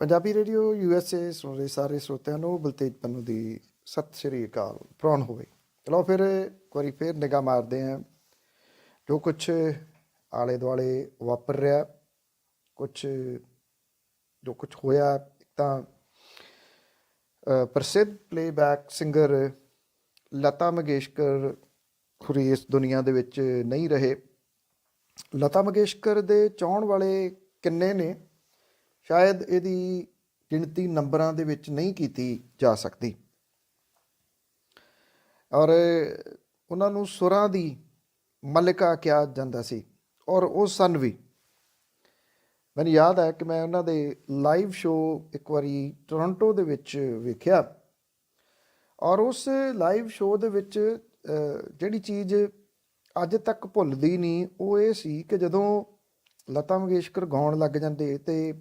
Punjabi radio USA ਸੁਣ ਰਹੇ ਸਾਰੇ ਸਰੋਤਿਆਂ ਨੂੰ ਬਲਤੇਜ ਪੰਨੂ ਦੀ ਸਤਿ ਸ਼੍ਰੀ ਅਕਾਲ ਪ੍ਰਾਣ ਹੋਵੇ। ਚਲੋ ਫਿਰ ਇੱਕ ਵਾਰੀ ਫਿਰ ਨਿਗਾਹ ਮਾਰਦੇ ਹਾਂ ਜੋ ਕੁਛ ਆਲੇ ਦੁਆਲੇ ਵਾਪਰ ਰਿਹਾ, ਜੋ ਕੁਛ ਹੋਇਆ। ਇੱਕ ਤਾਂ ਪ੍ਰਸਿੱਧ ਪਲੇਬੈਕ ਸਿੰਗਰ ਲਤਾ ਮੰਗੇਸ਼ਕਰ ਖੁਰੀ ਇਸ ਦੁਨੀਆ ਦੇ ਵਿੱਚ ਨਹੀਂ ਰਹੇ। ਲਤਾ ਮੰਗੇਸ਼ਕਰ ਦੇ ਚਾਹੁਣ ਵਾਲੇ ਕਿੰਨੇ ਨੇ, ਸ਼ਾਇਦ ਇਹਦੀ ਗਿਣਤੀ ਨੰਬਰਾਂ ਦੇ ਵਿੱਚ ਨਹੀਂ ਕੀਤੀ ਜਾ ਸਕਦੀ। ਔਰ ਉਹਨਾਂ ਨੂੰ ਸੁਰਾਂ ਦੀ ਮਲਿਕਾ ਕਿਹਾ ਜਾਂਦਾ ਸੀ। ਔਰ ਉਹ ਸਨ ਵੀ, ਮੈਨੂੰ ਯਾਦ ਹੈ ਕਿ ਮੈਂ ਉਹਨਾਂ ਦੇ ਲਾਈਵ ਸ਼ੋਅ ਇੱਕ ਵਾਰੀ ਟੋਰਾਂਟੋ ਦੇ ਵਿੱਚ ਵੇਖਿਆ। ਔਰ ਉਸ ਲਾਈਵ ਸ਼ੋਅ ਦੇ ਵਿੱਚ ਜਿਹੜੀ ਚੀਜ਼ ਅੱਜ ਤੱਕ ਭੁੱਲਦੀ ਨਹੀਂ ਉਹ ਇਹ ਸੀ ਕਿ ਜਦੋਂ ਲਤਾ ਮੰਗੇਸ਼ਕਰ ਗਾਉਣ ਲੱਗ ਜਾਂਦੇ ਤੇ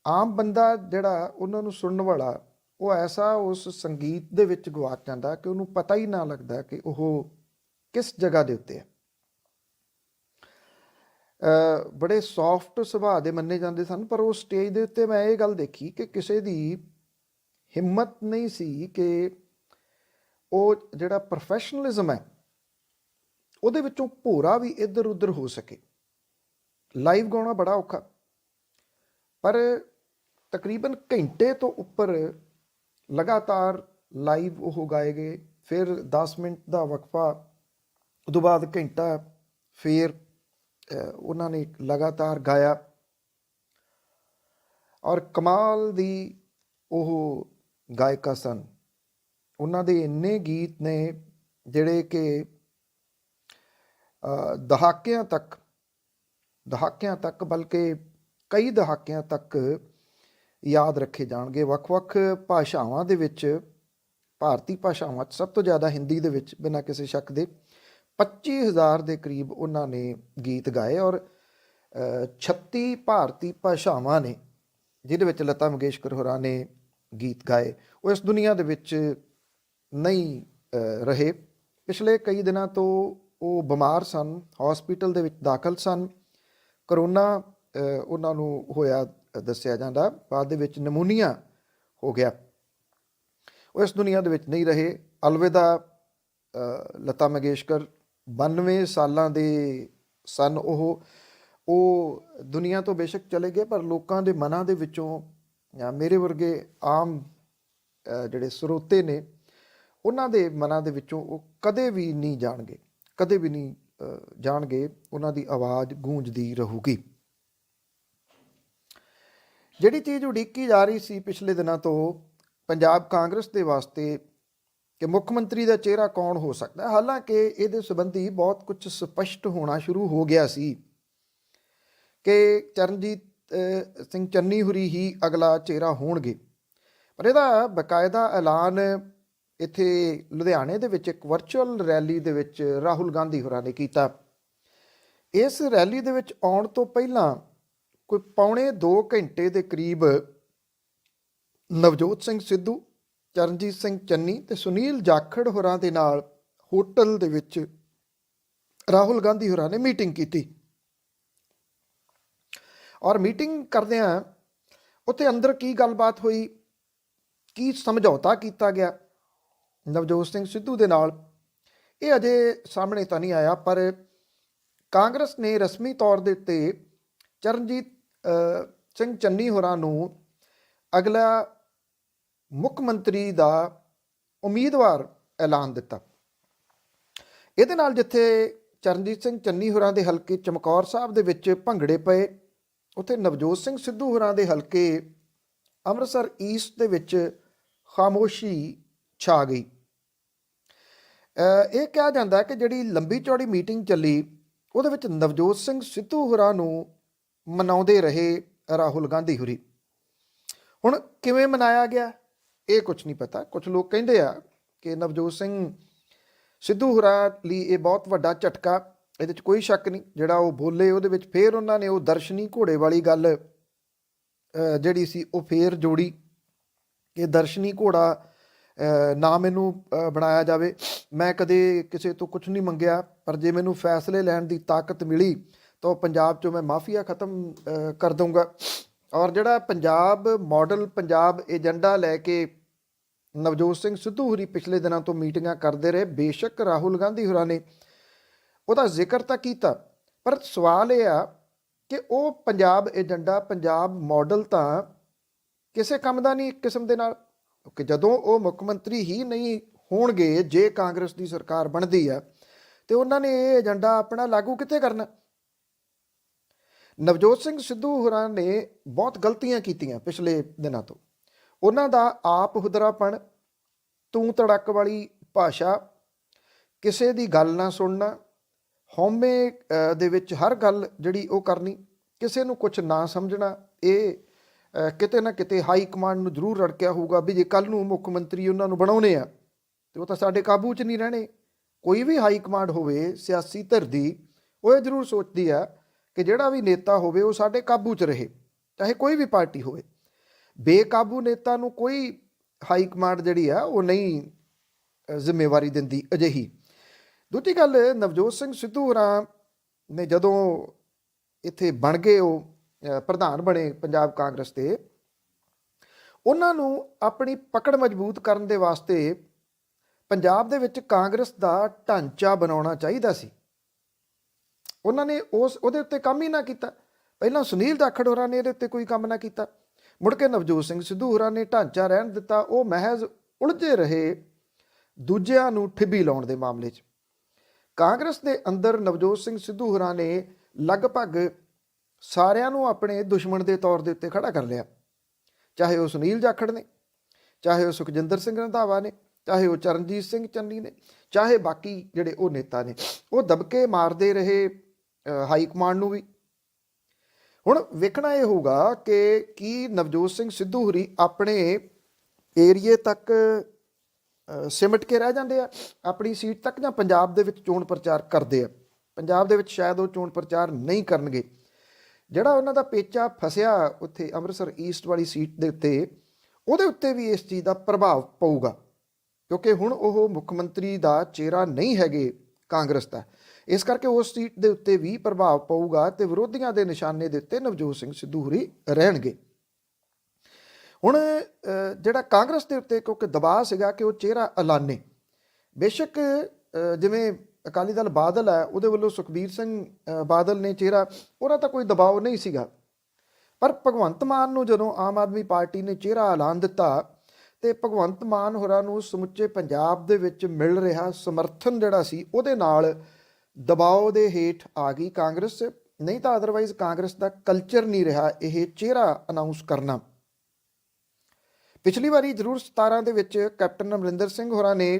ਆਮ ਬੰਦਾ ਜਿਹੜਾ ਉਹਨਾਂ ਨੂੰ ਸੁਣਨ ਵਾਲਾ, ਉਹ ਐਸਾ ਉਸ ਸੰਗੀਤ ਦੇ ਵਿੱਚ ਗਵਾਚ ਜਾਂਦਾ ਕਿ ਉਹਨੂੰ ਪਤਾ ਹੀ ਨਾ ਲੱਗਦਾ ਕਿ ਉਹ ਕਿਸ ਜਗ੍ਹਾ ਦੇ ਉੱਤੇ ਹੈ। ਬੜੇ ਸੌਫਟ ਸੁਭਾਅ ਦੇ ਮੰਨੇ ਜਾਂਦੇ ਸਨ, ਪਰ ਉਹ ਸਟੇਜ ਦੇ ਉੱਤੇ ਮੈਂ ਇਹ ਗੱਲ ਦੇਖੀ ਕਿ ਕਿਸੇ ਦੀ ਹਿੰਮਤ ਨਹੀਂ ਸੀ ਕਿ ਉਹ ਜਿਹੜਾ ਪ੍ਰੋਫੈਸ਼ਨਲਿਜ਼ਮ ਹੈ ਉਹਦੇ ਵਿੱਚੋਂ ਭੋਰਾ ਵੀ ਇੱਧਰ ਉੱਧਰ ਹੋ ਸਕੇ। ਲਾਈਵ ਗਾਉਣਾ ਬੜਾ ਔਖਾ, ਪਰ ਤਕਰੀਬਨ ਘੰਟੇ ਤੋਂ ਉੱਪਰ ਲਗਾਤਾਰ ਲਾਈਵ ਉਹ ਗਾਏ ਗਏ। ਫਿਰ 10 ਮਿੰਟ ਦਾ ਵਕਫਾ, ਉਦੋਂ ਬਾਅਦ ਘੰਟਾ ਫਿਰ ਉਹਨਾਂ ਨੇ ਲਗਾਤਾਰ ਗਾਇਆ। ਔਰ ਕਮਾਲ ਦੀ ਉਹ ਗਾਇਕਾ ਸਨ। ਉਹਨਾਂ ਦੇ ਇੰਨੇ ਗੀਤ ਨੇ ਜਿਹੜੇ ਕਿ ਦਹਾਕਿਆਂ ਤੱਕ ਬਲਕਿ ਕਈ ਦਹਾਕਿਆਂ ਤੱਕ ਯਾਦ ਰੱਖੇ ਜਾਣਗੇ। ਵੱਖ-ਵੱਖ ਭਾਸ਼ਾਵਾਂ ਦੇ ਵਿੱਚ, ਭਾਰਤੀ ਭਾਸ਼ਾਵਾਂ 'ਚ ਸਭ ਤੋਂ ਜ਼ਿਆਦਾ ਹਿੰਦੀ ਦੇ ਵਿੱਚ ਬਿਨਾਂ ਕਿਸੇ ਸ਼ੱਕ ਦੇ 25,000 ਦੇ ਕਰੀਬ ਉਹਨਾਂ ਨੇ ਗੀਤ ਗਾਏ। ਔਰ 36 ਭਾਰਤੀ ਭਾਸ਼ਾਵਾਂ ਨੇ ਜਿਹਦੇ ਵਿੱਚ ਲਤਾ ਮੰਗੇਸ਼ਕਰ ਹੋਰਾਂ ਨੇ ਗੀਤ ਗਾਏ। ਉਹ ਇਸ ਦੁਨੀਆ ਦੇ ਵਿੱਚ ਨਹੀਂ ਰਹੇ। ਪਿਛਲੇ ਕਈ ਦਿਨਾਂ ਤੋਂ ਉਹ ਬਿਮਾਰ ਸਨ, ਹਸਪੀਟਲ ਦੇ ਵਿੱਚ ਦਾਖਲ ਸਨ। ਕਰੋਨਾ ਉਹਨਾਂ ਨੂੰ ਹੋਇਆ ਦੱਸਿਆ ਜਾਂਦਾ, ਬਾਅਦ ਦੇ ਵਿੱਚ ਨਮੂਨੀਆ ਹੋ ਗਿਆ। ਉਹ ਇਸ ਦੁਨੀਆ ਦੇ ਵਿੱਚ ਨਹੀਂ ਰਹੇ। ਅਲਵਿਦਾ ਲਤਾ ਮੰਗੇਸ਼ਕਰ। 92 ਸਾਲਾਂ ਦੇ ਸਨ ਉਹ ਦੁਨੀਆ ਤੋਂ ਬੇਸ਼ੱਕ ਚਲੇ ਗਏ, ਪਰ ਲੋਕਾਂ ਦੇ ਮਨਾਂ ਦੇ ਵਿੱਚੋਂ, ਮੇਰੇ ਵਰਗੇ ਆਮ ਜਿਹੜੇ ਸਰੋਤੇ ਨੇ ਉਹਨਾਂ ਦੇ ਮਨਾਂ ਦੇ ਵਿੱਚੋਂ ਉਹ ਕਦੇ ਵੀ ਨਹੀਂ ਜਾਣਗੇ। ਉਹਨਾਂ ਦੀ ਆਵਾਜ਼ ਗੂੰਜਦੀ ਰਹੂਗੀ। ਜਿਹੜੀ ਚੀਜ਼ ਉਡੀਕੀ ਜਾ ਰਹੀ ਸੀ ਪਿਛਲੇ ਦਿਨਾਂ ਤੋਂ ਪੰਜਾਬ ਕਾਂਗਰਸ ਦੇ ਵਾਸਤੇ ਕਿ ਮੁੱਖ ਮੰਤਰੀ ਦਾ ਚਿਹਰਾ ਕੌਣ ਹੋ ਸਕਦਾ, ਹਾਲਾਂਕਿ ਇਹਦੇ ਸੰਬੰਧੀ ਬਹੁਤ ਕੁਝ ਸਪਸ਼ਟ ਹੋਣਾ ਸ਼ੁਰੂ ਹੋ ਗਿਆ ਸੀ ਕਿ ਚਰਨਜੀਤ ਸਿੰਘ ਚੰਨੀ ਹੁਰੀ ਹੀ ਅਗਲਾ ਚਿਹਰਾ ਹੋਣਗੇ। ਪਰ ਇਹਦਾ ਬਕਾਇਦਾ ਐਲਾਨ ਇੱਥੇ ਲੁਧਿਆਣੇ ਦੇ ਵਿੱਚ ਇੱਕ ਵਰਚੁਅਲ ਰੈਲੀ ਦੇ ਵਿੱਚ ਰਾਹੁਲ ਗਾਂਧੀ ਹੋਰਾਂ ਨੇ ਕੀਤਾ। ਇਸ ਰੈਲੀ ਦੇ ਵਿੱਚ ਆਉਣ ਤੋਂ ਪਹਿਲਾਂ ਕੋਈ ਪੌਣੇ 2 ਘੰਟੇ ਦੇ ਕਰੀਬ ਨਵਜੋਤ ਸਿੰਘ ਸਿੱਧੂ, ਚਰਨਜੀਤ ਸਿੰਘ ਚੰਨੀ ਤੇ ਸੁਨੀਲ ਜਾਖੜ ਹੋਰਾਂ ਦੇ ਨਾਲ ਹੋਟਲ ਦੇ ਵਿੱਚ ਰਾਹੁਲ ਗਾਂਧੀ ਹੋਰਾਂ ਨੇ ਮੀਟਿੰਗ ਕੀਤੀ। ਔਰ ਮੀਟਿੰਗ ਕਰਦਿਆਂ ਉੱਥੇ ਅੰਦਰ ਕੀ ਗੱਲਬਾਤ ਹੋਈ, ਕੀ ਸਮਝੌਤਾ ਕੀਤਾ ਗਿਆ ਨਵਜੋਤ ਸਿੰਘ ਸਿੱਧੂ ਦੇ ਨਾਲ, ਇਹ ਅਜੇ ਸਾਹਮਣੇ ਤਾਂ ਨਹੀਂ ਆਇਆ। ਪਰ ਕਾਂਗਰਸ ਨੇ ਰਸਮੀ ਤੌਰ ਦੇ ਉੱਤੇ ਚਰਨਜੀਤ ਸਿੰਘ ਚੰਨੀ ਹੋਰਾਂ ਨੂੰ ਅਗਲਾ ਮੁੱਖ ਮੰਤਰੀ ਦਾ ਉਮੀਦਵਾਰ ਐਲਾਨ ਦਿੱਤਾ। ਇਹਦੇ ਨਾਲ ਜਿੱਥੇ ਚਰਨਜੀਤ ਸਿੰਘ ਚੰਨੀ ਹੋਰਾਂ ਦੇ ਹਲਕੇ ਚਮਕੌਰ ਸਾਹਿਬ ਦੇ ਵਿੱਚ ਭੰਗੜੇ ਪਏ, ਉੱਥੇ ਨਵਜੋਤ ਸਿੰਘ ਸਿੱਧੂ ਹੋਰਾਂ ਦੇ ਹਲਕੇ ਅੰਮ੍ਰਿਤਸਰ ਈਸਟ ਦੇ ਵਿੱਚ ਖਾਮੋਸ਼ੀ ਛਾ ਗਈ। ਇਹ ਕਿਹਾ ਜਾਂਦਾ ਕਿ ਜਿਹੜੀ ਲੰਬੀ ਚੌੜੀ ਮੀਟਿੰਗ ਚੱਲੀ ਉਹਦੇ ਵਿੱਚ ਨਵਜੋਤ ਸਿੰਘ ਸਿੱਧੂ ਹੋਰਾਂ ਨੂੰ ਮਨਾਉਂਦੇ ਰਹੇ ਰਾਹੁਲ ਗਾਂਧੀ ਹੋਰੀ। ਹੁਣ ਕਿਵੇਂ ਮਨਾਇਆ ਗਿਆ ਇਹ ਕੁਝ ਨਹੀਂ ਪਤਾ। ਕੁਝ ਲੋਕ ਕਹਿੰਦੇ ਆ ਕਿ ਨਵਜੋਤ ਸਿੰਘ ਸਿੱਧੂ ਹੋਰਾਂ ਲਈ ਇਹ ਬਹੁਤ ਵੱਡਾ ਝਟਕਾ, ਇਹਦੇ 'ਚ ਕੋਈ ਸ਼ੱਕ ਨਹੀਂ। ਜਿਹੜਾ ਉਹ ਬੋਲੇ ਉਹਦੇ ਵਿੱਚ ਫਿਰ ਉਹਨਾਂ ਨੇ ਉਹ ਦਰਸ਼ਨੀ ਘੋੜੇ ਵਾਲੀ ਗੱਲ ਜਿਹੜੀ ਸੀ ਉਹ ਫੇਰ ਜੋੜੀ ਕਿ ਦਰਸ਼ਨੀ ਘੋੜਾ ਨਾ ਮੈਨੂੰ ਬਣਾਇਆ ਜਾਵੇ। ਮੈਂ ਕਦੇ ਕਿਸੇ ਤੋਂ ਕੁਝ ਨਹੀਂ ਮੰਗਿਆ, ਪਰ ਜੇ ਮੈਨੂੰ ਫੈਸਲੇ ਲੈਣ ਦੀ ਤਾਕਤ ਮਿਲੀ ਤਾਂ ਪੰਜਾਬ 'ਚੋਂ ਮੈਂ ਮਾਫੀਆ ਖਤਮ ਕਰ ਦਊਂਗਾ। ਔਰ ਜਿਹੜਾ ਪੰਜਾਬ ਮਾਡਲ ਪੰਜਾਬ ਏਜੰਡਾ ਲੈ ਕੇ ਨਵਜੋਤ ਸਿੰਘ ਸਿੱਧੂ ਹੋਰੀ ਪਿਛਲੇ ਦਿਨਾਂ ਤੋਂ ਮੀਟਿੰਗਾਂ ਕਰਦੇ ਰਹੇ। ਬੇਸ਼ੱਕ ਰਾਹੁਲ ਗਾਂਧੀ ਹੋਰਾਂ ਨੇ ਉਹਦਾ ਜ਼ਿਕਰ ਤਾਂ ਕੀਤਾ, ਪਰ ਸਵਾਲ ਇਹ ਆ ਕਿ ਉਹ ਪੰਜਾਬ ਏਜੰਡਾ, ਪੰਜਾਬ ਮਾਡਲ ਤਾਂ ਕਿਸੇ ਕੰਮ ਦਾ ਨਹੀਂ ਇੱਕ ਕਿਸਮ ਦੇ ਨਾਲ, ਕਿਉਂਕਿ ਜਦੋਂ ਉਹ ਮੁੱਖ ਮੰਤਰੀ ਹੀ ਨਹੀਂ ਹੋਣਗੇ, ਜੇ ਕਾਂਗਰਸ ਦੀ ਸਰਕਾਰ ਬਣਦੀ ਆ, ਤੇ ਉਹਨਾਂ ਨੇ ਇਹ ਏਜੰਡਾ ਆਪਣਾ ਲਾਗੂ ਕਿੱਥੇ ਕਰਨਾ। ਨਵਜੋਤ ਸਿੰਘ ਸਿੱਧੂ ਹੋਰਾਂ ਨੇ ਬਹੁਤ ਗਲਤੀਆਂ ਕੀਤੀਆਂ ਪਿਛਲੇ ਦਿਨਾਂ ਤੋਂ। ਉਹਨਾਂ ਦਾ ਆਪ ਹੁਦਰਾਪਣ, ਤੂੰ ਤੜਕ ਵਾਲੀ ਭਾਸ਼ਾ, ਕਿਸੇ ਦੀ ਗੱਲ ਨਾ ਸੁਣਨਾ, ਹਉਮੈ ਦੇ ਵਿੱਚ ਹਰ ਗੱਲ ਜਿਹੜੀ ਉਹ ਕਰਨੀ, ਕਿਸੇ ਨੂੰ ਕੁਛ ਨਾ ਸਮਝਣਾ, ਇਹ ਕਿਤੇ ਨਾ ਕਿਤੇ ਹਾਈ ਕਮਾਂਡ ਨੂੰ ਜ਼ਰੂਰ ਰੜਕਿਆ ਹੋਊਗਾ ਵੀ ਜੇ ਕੱਲ੍ਹ ਨੂੰ ਮੁੱਖ ਮੰਤਰੀ ਉਹਨਾਂ ਨੂੰ ਬਣਾਉਣੇ ਆ ਤੇ ਉਹ ਤਾਂ ਸਾਡੇ ਕਾਬੂ 'ਚ ਨਹੀਂ ਰਹਿਣੇ। ਕੋਈ ਵੀ ਹਾਈ ਕਮਾਂਡ ਹੋਵੇ ਸਿਆਸੀ ਧਿਰ ਦੀ, ਉਹ ਇਹ ਜ਼ਰੂਰ ਸੋਚਦੀ ਆ ਕਿ ਜਿਹੜਾ ਵੀ ਨੇਤਾ ਹੋਵੇ ਉਹ ਸਾਡੇ ਕਾਬੂ 'ਚ ਰਹੇ, ਚਾਹੇ ਕੋਈ ਵੀ ਪਾਰਟੀ ਹੋਵੇ। ਬੇਕਾਬੂ ਨੇਤਾ ਨੂੰ ਕੋਈ ਹਾਈ ਕਮਾਂਡ ਜਿਹੜੀ ਆ ਉਹ ਨਹੀਂ ਜ਼ਿੰਮੇਵਾਰੀ ਦਿੰਦੀ ਅਜਿਹੀ। ਦੂਜੀ ਗੱਲ, ਨਵਜੋਤ ਸਿੰਘ ਸਿੱਧੂ ਹੋਰਾਂ ਨੇ ਜਦੋਂ ਇੱਥੇ ਬਣ ਗਏ, ਉਹ ਪ੍ਰਧਾਨ ਬਣੇ ਪੰਜਾਬ ਕਾਂਗਰਸ ਦੇ, ਉਹਨਾਂ ਨੂੰ ਆਪਣੀ ਪਕੜ ਮਜ਼ਬੂਤ ਕਰਨ ਦੇ ਵਾਸਤੇ ਪੰਜਾਬ ਦੇ ਵਿੱਚ ਕਾਂਗਰਸ ਦਾ ਢਾਂਚਾ ਬਣਾਉਣਾ ਚਾਹੀਦਾ ਸੀ। ਉਹਨਾਂ ਨੇ ਉਹਦੇ ਉੱਤੇ ਕੰਮ ਹੀ ਨਾ ਕੀਤਾ। ਪਹਿਲਾਂ ਸੁਨੀਲ ਜਾਖੜ ਹੋਰਾਂ ਨੇ ਇਹਦੇ ਉੱਤੇ ਕੋਈ ਕੰਮ ਨਾ ਕੀਤਾ, ਮੁੜ ਕੇ ਨਵਜੋਤ ਸਿੰਘ ਸਿੱਧੂ ਹੋਰਾਂ ਨੇ ਢਾਂਚਾ ਰਹਿਣ ਦਿੱਤਾ। ਉਹ ਮਹਿਜ਼ ਉਲਝੇ ਰਹੇ ਦੂਜਿਆਂ ਨੂੰ ਠਿੱਬੀ ਲਾਉਣ ਦੇ ਮਾਮਲੇ 'ਚ। ਕਾਂਗਰਸ ਦੇ ਅੰਦਰ ਨਵਜੋਤ ਸਿੰਘ ਸਿੱਧੂ ਹੋਰਾਂ ਨੇ ਲਗਭਗ ਸਾਰਿਆਂ ਨੂੰ ਆਪਣੇ ਦੁਸ਼ਮਣ ਦੇ ਤੌਰ ਦੇ ਉੱਤੇ ਖੜਾ ਕਰ ਲਿਆ, ਚਾਹੇ ਉਹ ਸੁਨੀਲ ਜਾਖੜ ਨੇ, ਚਾਹੇ ਉਹ ਸੁਖਜਿੰਦਰ ਸਿੰਘ ਰੰਧਾਵਾ ਨੇ, ਚਾਹੇ ਉਹ ਚਰਨਜੀਤ ਸਿੰਘ ਚੰਨੀ ਨੇ, ਚਾਹੇ ਬਾਕੀ ਜਿਹੜੇ ਉਹ ਨੇਤਾ ਨੇ। ਉਹ ਦਬਕੇ ਮਾਰਦੇ ਰਹੇ ਹਾਈ ਕਮਾਂਡ ਨੂੰ ਵੀ। ਹੁਣ ਵੇਖਣਾ ਇਹ ਹੋਊਗਾ ਕਿ ਕੀ ਨਵਜੋਤ ਸਿੰਘ ਸਿੱਧੂ ਹੋਰੀ ਆਪਣੇ ਏਰੀਏ ਤੱਕ ਸਿਮਟ ਕੇ ਰਹਿ ਜਾਂਦੇ ਆ, ਆਪਣੀ ਸੀਟ ਤੱਕ, ਜਾਂ ਪੰਜਾਬ ਦੇ ਵਿੱਚ ਚੋਣ ਪ੍ਰਚਾਰ ਕਰਦੇ ਆ। ਪੰਜਾਬ ਦੇ ਵਿੱਚ ਸ਼ਾਇਦ ਉਹ ਚੋਣ ਪ੍ਰਚਾਰ ਨਹੀਂ ਕਰਨਗੇ। ਜਿਹੜਾ ਉਹਨਾਂ ਦਾ ਪੇਚਾ ਫਸਿਆ ਉੱਥੇ ਅੰਮ੍ਰਿਤਸਰ ਈਸਟ ਵਾਲੀ ਸੀਟ ਦੇ ਉੱਤੇ, ਉਹਦੇ ਉੱਤੇ ਵੀ ਇਸ ਚੀਜ਼ ਦਾ ਪ੍ਰਭਾਵ ਪਊਗਾ, ਕਿਉਂਕਿ ਹੁਣ ਉਹ ਮੁੱਖ ਮੰਤਰੀ ਦਾ ਚਿਹਰਾ ਨਹੀਂ ਹੈਗੇ ਕਾਂਗਰਸ ਦਾ। ਇਸ ਕਰਕੇ ਉਸ ਸੀਟ ਦੇ ਉੱਤੇ ਵੀ ਪ੍ਰਭਾਵ ਪਊਗਾ ਤੇ ਵਿਰੋਧੀਆਂ ਦੇ ਨਿਸ਼ਾਨੇ ਦੇ ਉੱਤੇ ਨਵਜੋਤ ਸਿੰਘ ਸਿੱਧੂ ਹੋਰੀ ਰਹਿਣਗੇ। ਹੁਣ ਜਿਹੜਾ ਕਾਂਗਰਸ ਦੇ ਉੱਤੇ ਕਿਉਂਕਿ ਦਬਾਅ ਸੀਗਾ ਕਿ ਉਹ ਚਿਹਰਾ ਐਲਾਨੇ, ਬੇਸ਼ੱਕ ਜਿਵੇਂ ਅਕਾਲੀ ਦਲ ਬਾਦਲ ਹੈ, ਉਹਦੇ ਵੱਲੋਂ ਸੁਖਬੀਰ ਸਿੰਘ ਬਾਦਲ ਨੇ ਚਿਹਰਾ, ਉਹਦਾ ਤਾਂ ਕੋਈ ਦਬਾਅ ਨਹੀਂ ਸੀਗਾ। ਪਰ ਭਗਵੰਤ ਮਾਨ ਨੂੰ ਜਦੋਂ ਆਮ ਆਦਮੀ ਪਾਰਟੀ ਨੇ ਚਿਹਰਾ ਐਲਾਨ ਦਿੱਤਾ ਤੇ ਭਗਵੰਤ ਮਾਨ ਹੋਰਾਂ ਨੂੰ ਸਮੁੱਚੇ ਪੰਜਾਬ ਦੇ ਵਿੱਚ ਮਿਲ ਰਿਹਾ ਸਮਰਥਨ ਜਿਹੜਾ ਸੀ, ਉਹਦੇ ਨਾਲ ਦਬਾਅ ਦੇ ਹੇਠ ਆ ਗਈ ਕਾਂਗਰਸ। ਨਹੀਂ ਤਾਂ ਅਦਰਵਾਈਜ਼ ਕਾਂਗਰਸ ਦਾ ਕਲਚਰ ਨਹੀਂ ਰਿਹਾ ਇਹ ਚਿਹਰਾ ਅਨਾਉਂਸ ਕਰਨਾ। ਪਿਛਲੀ ਵਾਰੀ ਜ਼ਰੂਰ 17 ਦੇ ਵਿੱਚ ਕੈਪਟਨ ਅਮਰਿੰਦਰ ਸਿੰਘ ਹੋਰਾਂ ਨੇ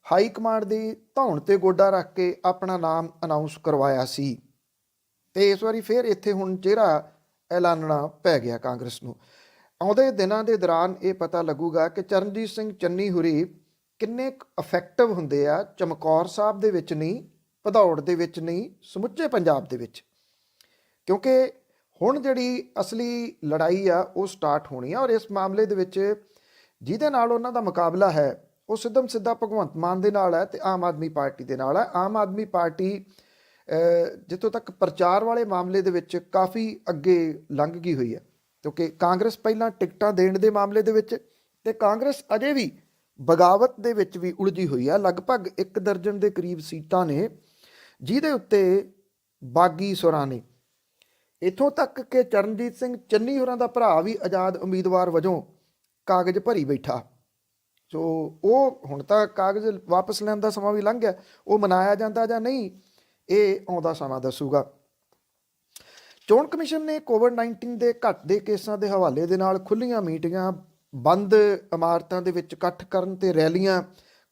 ਹਾਈ ਕਮਾਂਡ ਦੀ ਧੌਣ ਤੇ ਗੋਡਾ ਰੱਖ ਕੇ ਆਪਣਾ ਨਾਮ ਅਨਾਉਂਸ ਕਰਵਾਇਆ ਸੀ, ਤੇ ਇਸ ਵਾਰੀ ਫਿਰ ਇੱਥੇ ਹੁਣ ਚਿਹਰਾ ਐਲਾਨਣਾ ਪੈ ਗਿਆ ਕਾਂਗਰਸ ਨੂੰ। ਆਉਂਦੇ ਦਿਨਾਂ ਦੇ ਦੌਰਾਨ ਇਹ ਪਤਾ ਲੱਗੂਗਾ ਕਿ ਚਰਨਜੀਤ ਸਿੰਘ ਚੰਨੀ ਹੋਰੀ ਕਿੰਨੇ ਇਫੈਕਟਿਵ ਹੁੰਦੇ ਆ ਚਮਕੌਰ ਸਾਹਿਬ ਦੇ ਵਿੱਚ ਨਹੀਂ, ਭਦੌੜ ਦੇ ਵਿੱਚ ਨਹੀਂ, ਸਮੁੱਚੇ ਪੰਜਾਬ ਦੇ ਵਿੱਚ। ਕਿਉਂਕਿ ਹੁਣ ਜਿਹੜੀ ਅਸਲੀ ਲੜਾਈ ਆ ਉਹ ਸਟਾਰਟ ਹੋਣੀ ਆ, ਔਰ ਇਸ ਮਾਮਲੇ ਦੇ ਵਿੱਚ ਜਿਹਦੇ ਨਾਲ ਉਹਨਾਂ ਦਾ ਮੁਕਾਬਲਾ ਹੈ ਉਹ ਸਿੱਧਮ ਸਿੱਧਾ ਭਗਵੰਤ ਮਾਨ ਦੇ ਨਾਲ ਹੈ ਤੇ ਆਮ ਆਦਮੀ ਪਾਰਟੀ ਦੇ ਨਾਲ ਹੈ। ਆਮ ਆਦਮੀ ਪਾਰਟੀ ਜਿੱਥੋਂ ਤੱਕ ਪ੍ਰਚਾਰ ਵਾਲੇ ਮਾਮਲੇ ਦੇ ਵਿੱਚ ਕਾਫੀ ਅੱਗੇ ਲੰਘ ਗਈ ਹੋਈ ਹੈ, ਕਿਉਂਕਿ ਕਾਂਗਰਸ ਪਹਿਲਾਂ ਟਿਕਟਾਂ ਦੇਣ ਦੇ ਮਾਮਲੇ ਦੇ ਵਿੱਚ, ਤੇ ਕਾਂਗਰਸ ਅਜੇ ਵੀ ਬਗਾਵਤ ਦੇ ਵਿੱਚ ਵੀ ਉਲਝੀ ਹੋਈ ਹੈ। ਲਗਭਗ 1 ਦਰਜਨ ਦੇ ਕਰੀਬ ਸੀਟਾਂ ਨੇ ਜਿਹਦੇ ਉੱਤੇ ਬਾਗੀ ਸੁਰਾਂ ਨੇ। ਇੱਥੋਂ ਤੱਕ ਕਿ ਚਰਨਜੀਤ ਸਿੰਘ ਚੰਨੀ ਹੋਰਾਂ ਦਾ ਭਰਾ ਵੀ ਆਜ਼ਾਦ ਉਮੀਦਵਾਰ ਵਜੋਂ ਕਾਗਜ਼ ਭਰੀ ਬੈਠਾ। ਸੋ ਉਹ ਹੁਣ ਤਾਂ ਕਾਗਜ਼ ਵਾਪਸ ਲੈਣ ਦਾ ਸਮਾਂ ਵੀ ਲੰਘ ਗਿਆ, ਉਹ ਮਨਾਇਆ ਜਾਂਦਾ ਜਾਂ ਨਹੀਂ ਇਹ ਆਉਂਦਾ ਸਮਾਂ ਦੱਸੂਗਾ। ਚੋਣ ਕਮਿਸ਼ਨ ਨੇ ਕੋਵਿਡ-19 ਦੇ ਘਟਦੇ ਕੇਸਾਂ ਦੇ ਹਵਾਲੇ ਦੇ ਨਾਲ ਖੁੱਲ੍ਹੀਆਂ ਮੀਟਿੰਗਾਂ, ਬੰਦ ਇਮਾਰਤਾਂ ਦੇ ਵਿੱਚ ਇਕੱਠ ਕਰਨ ਤੇ ਰੈਲੀਆਂ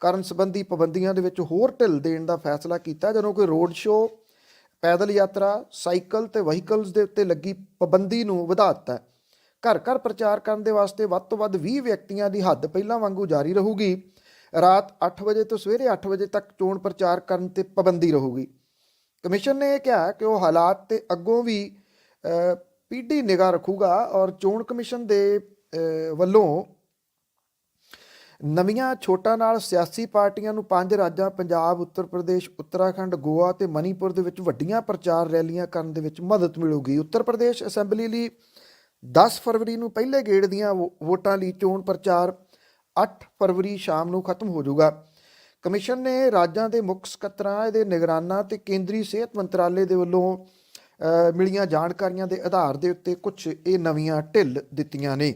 ਕਰਨ ਸੰਬੰਧੀ ਪਾਬੰਦੀਆਂ ਦੇ ਵਿੱਚ ਹੋਰ ਢਿੱਲ ਦੇਣ ਦਾ ਫੈਸਲਾ ਕੀਤਾ। ਜਦੋਂ ਕੋਈ ਰੋਡ ਸ਼ੋਅ, ਪੈਦਲ ਯਾਤਰਾ, ਸਾਈਕਲ ਤੇ ਵਹੀਕਲਸ ਦੇ ਉੱਤੇ ਲੱਗੀ ਪਾਬੰਦੀ ਨੂੰ ਵਧਾ ਦਿੱਤਾ। ਘਰ ਘਰ ਪ੍ਰਚਾਰ ਕਰਨ ਦੇ ਵਾਸਤੇ ਵੱਧ ਤੋਂ ਵੱਧ 20 ਵਿਅਕਤੀਆਂ ਦੀ ਹੱਦ ਪਹਿਲਾਂ ਵਾਂਗੂ ਜਾਰੀ ਰਹੂਗੀ। ਰਾਤ 8 ਵਜੇ ਤੋਂ ਸਵੇਰੇ 8 ਵਜੇ ਤੱਕ ਚੋਣ ਪ੍ਰਚਾਰ ਕਰਨ ਤੇ ਪਾਬੰਦੀ ਰਹੂਗੀ। ਕਮਿਸ਼ਨ ਨੇ ਇਹ ਕਿਹਾ ਕਿ ਉਹ ਹਾਲਾਤ ਤੇ ਅੱਗੋਂ ਵੀ ਪੀਢੀ ਨਿਗਾਹ ਰੱਖੂਗਾ, ਔਰ ਚੋਣ ਕਮਿਸ਼ਨ ਦੇ ਵੱਲੋਂ ਨਵੀਆਂ ਛੋਟਾਂ ਨਾਲ ਸਿਆਸੀ ਪਾਰਟੀਆਂ ਨੂੰ 5 ਰਾਜਾਂ ਪੰਜਾਬ, ਉੱਤਰ ਪ੍ਰਦੇਸ਼, ਉੱਤਰਾਖੰਡ, ਗੋਆ ਤੇ ਮਨੀਪੁਰ ਦੇ ਵਿੱਚ ਵੱਡੀਆਂ ਪ੍ਰਚਾਰ ਰੈਲੀਆਂ ਕਰਨ ਦੇ ਵਿੱਚ ਮਦਦ ਮਿਲੂਗੀ। ਉੱਤਰ ਪ੍ਰਦੇਸ਼ ਅਸੈਂਬਲੀ ਲਈ 10 ਫਰਵਰੀ ਨੂੰ ਪਹਿਲੇ ਗੇੜ ਦੀਆਂ ਵੋਟਾਂ ਲਈ ਚੋਣ ਪ੍ਰਚਾਰ 8 ਫਰਵਰੀ ਸ਼ਾਮ ਨੂੰ ਖਤਮ ਹੋ ਜਾਊਗਾ। ਕਮਿਸ਼ਨ ਨੇ ਰਾਜਾਂ ਦੇ ਮੁੱਖ ਸਕੱਤਰਾਂ, ਇਹਦੇ ਨਿਗਰਾਨਾਂ ਤੇ ਕੇਂਦਰੀ ਸਿਹਤ ਮੰਤਰਾਲੇ ਦੇ ਵੱਲੋਂ ਮਿਲੀਆਂ ਜਾਣਕਾਰੀਆਂ ਦੇ ਆਧਾਰ ਦੇ ਉੱਤੇ ਕੁਝ ਇਹ ਨਵੀਆਂ ਢਿੱਲ ਦਿੱਤੀਆਂ ਨੇ।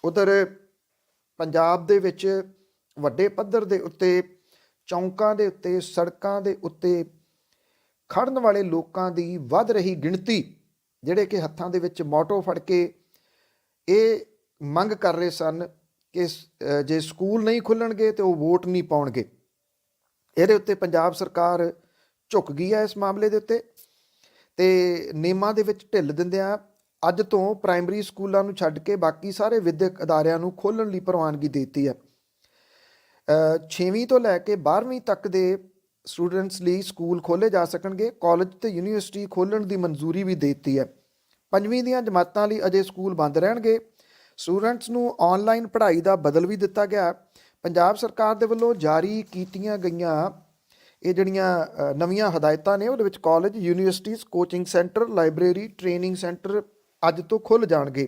ਉਧਰ ਪੰਜਾਬ ਦੇ ਵਿੱਚ ਵੱਡੇ ਪੱਧਰ ਦੇ ਉੱਤੇ ਚੌਂਕਾਂ ਦੇ ਉੱਤੇ, ਸੜਕਾਂ ਦੇ ਉੱਤੇ ਖੜਨ ਵਾਲੇ ਲੋਕਾਂ ਦੀ ਵੱਧ ਰਹੀ ਗਿਣਤੀ, ਜਿਹੜੇ ਕਿ ਹੱਥਾਂ ਦੇ ਵਿੱਚ ਮੋਟੋ ਫੜ ਕੇ ਇਹ ਮੰਗ ਕਰ ਰਹੇ ਸਨ ਕਿ ਜੇ ਸਕੂਲ ਨਹੀਂ ਖੁੱਲ੍ਹਣਗੇ ਤੇ ਉਹ ਵੋਟ ਨਹੀਂ ਪਾਉਣਗੇ। ਇਹਦੇ ਉੱਤੇ ਪੰਜਾਬ ਸਰਕਾਰ ਝੁਕ ਗਈ ਹੈ ਇਸ ਮਾਮਲੇ ਦੇ ਉੱਤੇ ਤੇ ਨਿਯਮਾਂ ਦੇ ਵਿੱਚ ਢਿੱਲ ਦਿੰਦਿਆਂ ਅੱਜ ਤੋਂ ਪ੍ਰਾਇਮਰੀ ਸਕੂਲਾਂ ਨੂੰ ਛੱਡ ਕੇ ਬਾਕੀ ਸਾਰੇ ਵਿਦਿਅਕ ਅਦਾਰਿਆਂ ਨੂੰ ਖੋਲ੍ਹਣ ਲਈ ਪ੍ਰਵਾਨਗੀ ਦੇ ਦਿੱਤੀ ਹੈ। 6ਵੀਂ ਤੋਂ ਲੈ ਕੇ 12ਵੀਂ ਤੱਕ ਦੇ ਸਟੂਡੈਂਟਸ ਲਈ ਸਕੂਲ ਖੋਲ੍ਹੇ ਜਾ ਸਕਣਗੇ। ਕਾਲਜ ਤੇ ਯੂਨੀਵਰਸਿਟੀ ਖੋਲ੍ਹਣ ਦੀ ਮਨਜ਼ੂਰੀ ਵੀ ਦੇ ਦਿੱਤੀ ਹੈ। 5ਵੀਂ ਦੀਆਂ ਜਮਾਤਾਂ ਲਈ ਅਜੇ ਸਕੂਲ ਬੰਦ ਰਹਿਣਗੇ। ਸਟੂਡੈਂਟਸ ਨੂੰ ਆਨਲਾਈਨ ਪੜ੍ਹਾਈ ਦਾ ਬਦਲ ਵੀ ਦਿੱਤਾ ਗਿਆ। ਪੰਜਾਬ ਸਰਕਾਰ ਦੇ ਵੱਲੋਂ ਜਾਰੀ ਕੀਤੀਆਂ ਗਈਆਂ ਇਹ ਜਿਹੜੀਆਂ ਨਵੀਆਂ ਹਦਾਇਤਾਂ ਨੇ, ਉਹਦੇ ਵਿੱਚ college, universities, coaching centre, library, training centre ਅੱਜ ਤੋਂ ਖੁੱਲ੍ਹ ਜਾਣਗੇ।